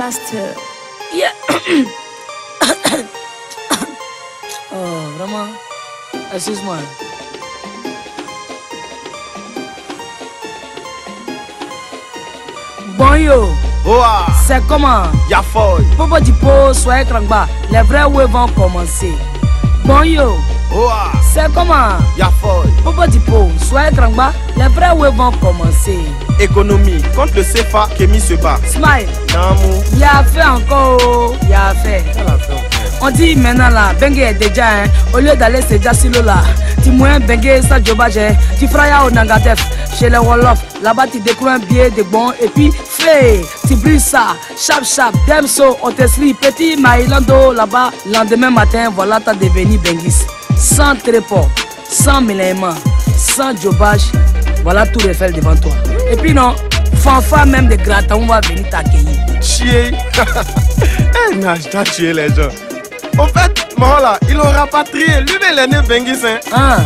Master. Yeah. Oh, vraiment. Excuse-moi. Bon yo. Oa. C'est comment? Ya foy. Popo Dipo, soyez tranquille. Les vrais ouais vont commencer. Bon yo. Oa. C'est comment? Ya foy. Popo Dipo, soyez tranquille. Les vrais ouais vont commencer. Économie contre le CFA, Kémy se bat. Smile. Namou. Y'a fait encore. Y'a fait. On dit maintenant là, Bengue est déjà, hein. Au lieu d'aller se déjà silo là, tu moins Bengue ça jobage, tu feras au Nangatef, chez les Wolof, là-bas tu découvres un billet de bon et puis fais, tu brilles ça, chap, demso, on te slit, petit Maïlando là-bas, lendemain matin, voilà t'as devenu Benguis, sans tréport, sans mélange, sans jobage, voilà tout refait devant toi. Et puis non, fanfare même de gratin, on va venir t'accueillir. Chier. Eh, nage, t'as tué les gens. En fait, moi là, il aura rapatrié. Lui-même, il est né Benguis, hein. Ah.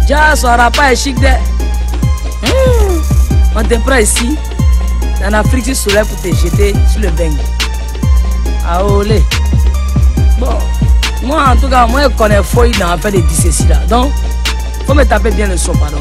Déjà, son rapport est chic de. On te prend ici. En Afrique, tu soulèves pour te jeter sur le Bengue. Ah, olé. Bon. Moi, en tout cas, moi, je connais Foy dans l'affaire de Dissessi là. Donc, faut me taper bien le son, pardon.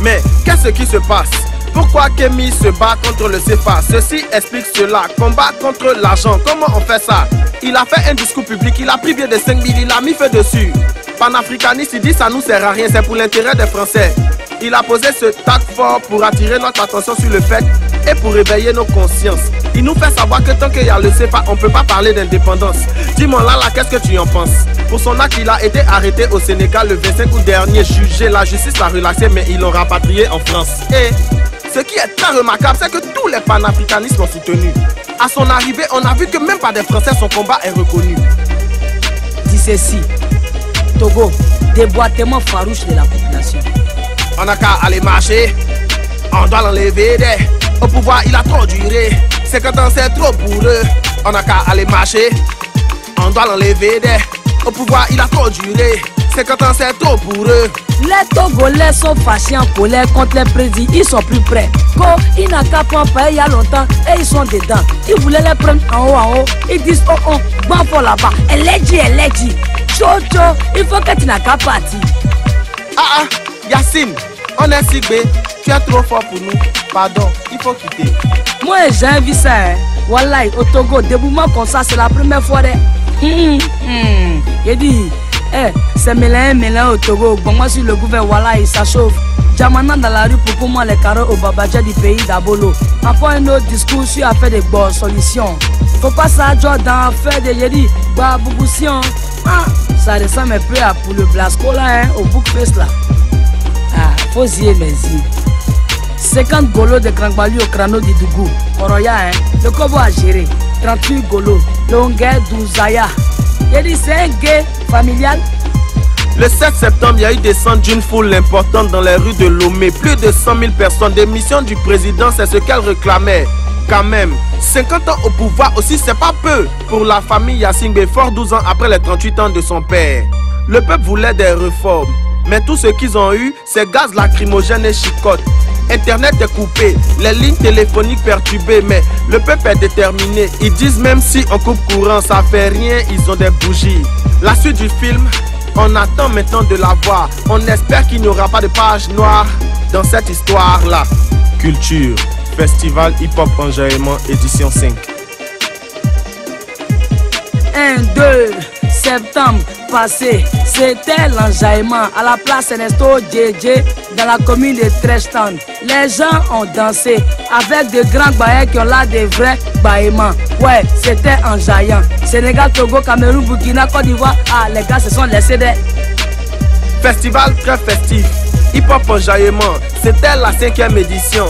Mais, qu'est-ce qui se passe? Pourquoi Kémy se bat contre le CFA? Ceci explique cela. Combat contre l'argent. Comment on fait ça? Il a fait un discours public, il a pris bien de 5 000, il a mis feu dessus. Panafricaniste, il dit ça nous sert à rien, c'est pour l'intérêt des Français. Il a posé ce tac fort pour attirer notre attention sur le fait et pour réveiller nos consciences. Il nous fait savoir que tant qu'il y a le CFA, on ne peut pas parler d'indépendance. Dis-moi là, qu'est-ce que tu en penses? Pour son acte, il a été arrêté au Sénégal le 25 août dernier, jugé. La justice l'a relaxé, mais ils l'ont rapatrié en France. Et ce qui est très remarquable, c'est que tous les panafricanistes l'ont soutenu. À son arrivée, on a vu que même par des Français, son combat est reconnu. Dissessi, Togo, déboîtement farouche de la population. On n'a qu'à aller marcher, on doit l'enlever. Au pouvoir, il a trop duré. 50 ans, c'est trop pour eux. On n'a qu'à aller marcher, on doit l'enlever. Au pouvoir, il a trop duré. 50 ans, c'est trop pour eux. Les Togolais sont fâchés en colère contre les présidents, ils sont plus près. Il n'a qu'à prendre il y a longtemps et ils sont dedans. Ils voulaient les prendre en haut, ils disent oh, bon pour là-bas. Elle est dit. Chocho, il faut que tu n'as qu'à partir. Ah, Yacine, on est ciblé, tu es trop fort pour nous. Pardon, il faut quitter. Moi, j'ai vu ça, hein. Voilà, au Togo, des mouvements comme ça, c'est la première fois. Il dit. C'est mélange au Togo. Bon, moi, sur le gouvernement, voilà, il s'achauffe. Jamana dans la rue pour comment les carreaux au Babadja du pays d'Abolo. Après un autre discours sur affaire de bonnes solutions. Faut pas ça, dans affaire de Yedi, Babouboussion. Ah, ça ressemble un peu à pour le Blasco là, hein, au Bookface là. Ah, faut y mais y. 50 golos de Krangbali au crâneau du Dougou. Oroya, hein, le Kobo a géré. 38 golos, longueur d'Ouzaya. Yedi, c'est un gay familial. Le 7 septembre, il y a eu descente d'une foule importante dans les rues de Lomé. Plus de 100 000 personnes. Démission du président, c'est ce qu'elle réclamait. Quand même, 50 ans au pouvoir aussi, c'est pas peu. Pour la famille Yacine Befort, 12 ans après les 38 ans de son père. Le peuple voulait des réformes. Mais tout ce qu'ils ont eu, c'est gaz lacrymogène et chicotte. Internet est coupé, les lignes téléphoniques perturbées, mais le peuple est déterminé. Ils disent même si on coupe courant, ça fait rien, ils ont des bougies. La suite du film, on attend maintenant de la voir. On espère qu'il n'y aura pas de page noire dans cette histoire-là. Culture, Festival Hip-Hop Enjaillement, édition 5. 1, 2 septembre passé, c'était l'enjaillement à la place Ernesto JJ dans la commune de Treshtown. Les gens ont dansé avec de grands bailleurs qui ont là des vrais baillements. Ouais, c'était enjaillant. Sénégal, Togo, Cameroun, Burkina, Côte d'Ivoire. Ah, les gars se sont laissés des... Festival très festif, Hip-Hop Enjaillement, c'était la 5e édition.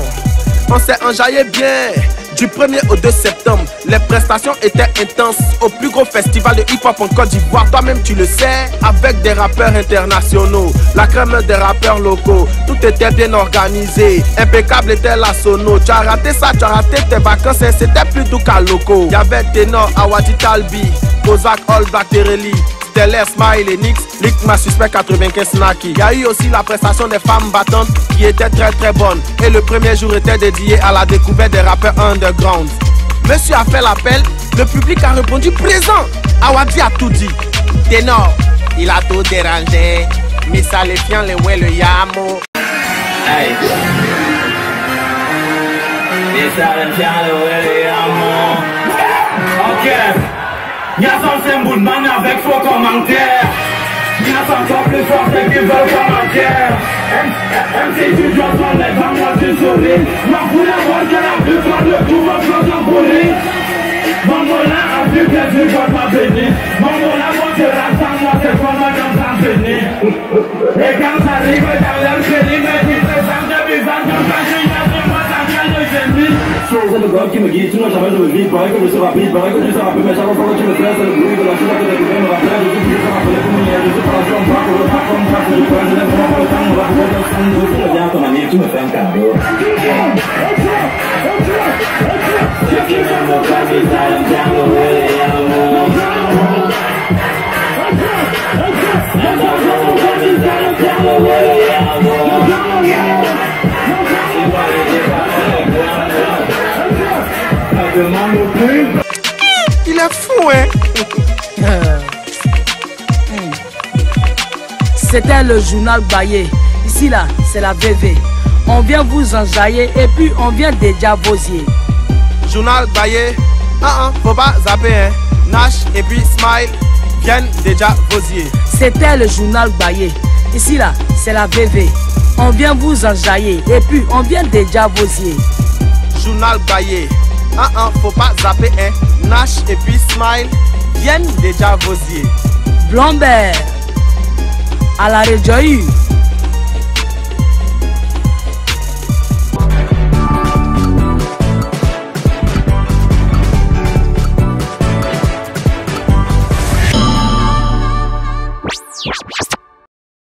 On s'est enjaillé bien. Du 1er au 2 septembre, les prestations étaient intenses au plus gros festival de hip-hop en Côte d'Ivoire. Toi-même tu le sais, avec des rappeurs internationaux, la crème des rappeurs locaux. Tout était bien organisé, impeccable était la sono. Tu as raté ça, tu as raté tes vacances, c'était plus doux qu'à locaux. Y'avait Ténor, Awadi Talbi, Kozak, All Black Tereli, Stellaire, Smile et Nix, Lickma Suspect 95 Snacky. Il y a eu aussi la prestation des femmes battantes qui était très bonne. Et le premier jour était dédié à la découverte des rappeurs underground. Monsieur a fait l'appel, le public a répondu présent. Awadi a tout dit. Ténor, il a tout dérangé. Misalifiant le ouais le yamo. Hey. Misalifiant le ouais le yamo. Ok. Y'a son symbole man avec faux commentaires. Y'a son top plus fort ceux qui veulent commentaires. MC tu dois prendre les femmes, moi tu souris. Moi pour la voix que la plupart de tout va s'en pourrir. Mon moulin a vu que tu vas pas bénir. Mon moulin moi c'est la femme, moi c'est quoi moi dans sa bénir. Et quand ça arrive dans leur génie, mais tu te sens de vivant comme ça, je suis moi ça vient de génie. C'est le God qui me guide, sinon jamais je me vide. Pareil que je suis rapide, pareil que tu sais rapide, mais chaque fois que tu me fais, c'est le bruit de la chose que tu me rappelles. Je suis plus rappeler comme hier, je suis pas la chambre, pas pour le pas comme ça, je suis pas, je n'aime pas le temps, on va pouvoir faire ça, je viens ton ami, tu me fais un cadeau. Il est fou, hein? C'était le journal Baye. Ici, là, c'est la VV. On vient vous enjailler et puis on vient déjà vosier. Journal Baye. Faut pas zapper, hein? Nash et puis Smile viennent déjà vosier. C'était le journal Baye. Ici, là, c'est la VV. On vient vous enjailler et puis on vient déjà vosier. Journal Baye. Faut pas zapper, hein? Nash et puis Smile viennent déjà vosier. Blombert à la région.